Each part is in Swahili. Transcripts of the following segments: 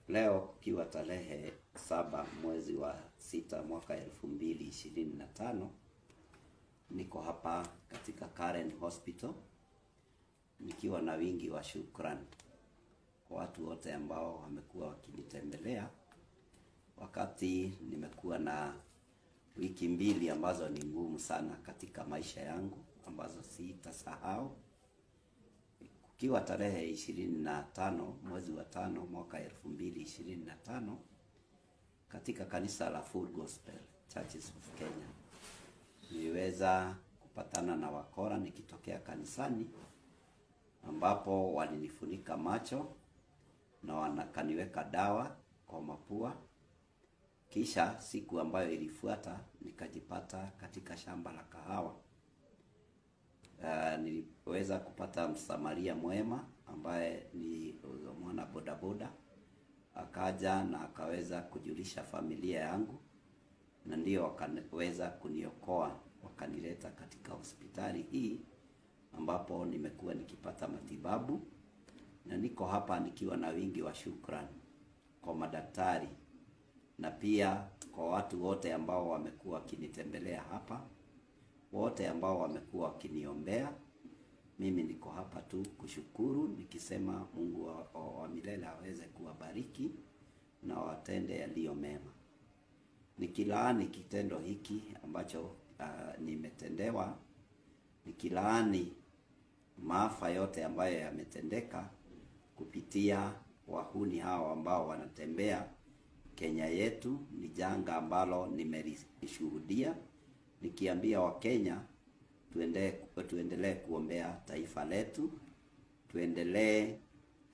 Leo kukiwa tarehe 7 mwezi wa 6 mwaka 2025, niko hapa katika Karen Hospital nikiwa na wingi wa shukrani kwa watu wote ambao wamekuwa wakinitembelea wakati nimekuwa na wiki mbili ambazo ni ngumu sana katika maisha yangu ambazo sitasahau. Kukiwa tarehe 25 mwezi wa 5 mwaka 2025 katika kanisa la Full Gospel Churches of Kenya, niliweza kupatana na wakora nikitokea kanisani, ambapo walinifunika macho na wakaniweka dawa kwa mapua. Kisha siku ambayo ilifuata nikajipata katika shamba la kahawa. Niliweza kupata msamaria mwema ambaye ni mwana bodaboda, akaja na akaweza kujulisha familia yangu, na ndio wakaweza kuniokoa, wakanileta katika hospitali hii ambapo nimekuwa nikipata matibabu, na niko hapa nikiwa na wingi wa shukrani kwa madaktari na pia kwa watu wote ambao wamekuwa wakinitembelea hapa, wote ambao wamekuwa wakiniombea. Mimi niko hapa tu kushukuru, nikisema Mungu wa milele aweze kuwabariki na watende yaliyo mema. Nikilaani kitendo hiki ambacho nimetendewa, nikilaani maafa yote ambayo yametendeka kupitia wahuni hao ambao wanatembea Kenya yetu. Ni janga ambalo nimelishuhudia, nikiambia Wakenya tuendelee kuombea taifa letu, tuendelee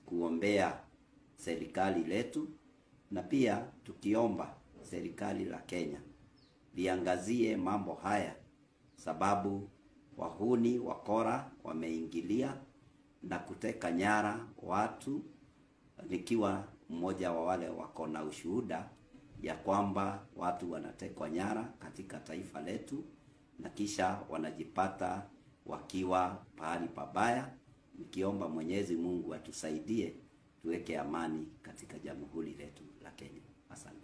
kuombea serikali letu, na pia tukiomba serikali la Kenya liangazie mambo haya, sababu wahuni wakora wameingilia na kuteka nyara watu, nikiwa mmoja wa wale wako na ushuhuda ya kwamba watu wanatekwa nyara katika taifa letu na kisha wanajipata wakiwa pahali pabaya. Nikiomba Mwenyezi Mungu atusaidie tuweke amani katika jamhuri letu la Kenya. Asante.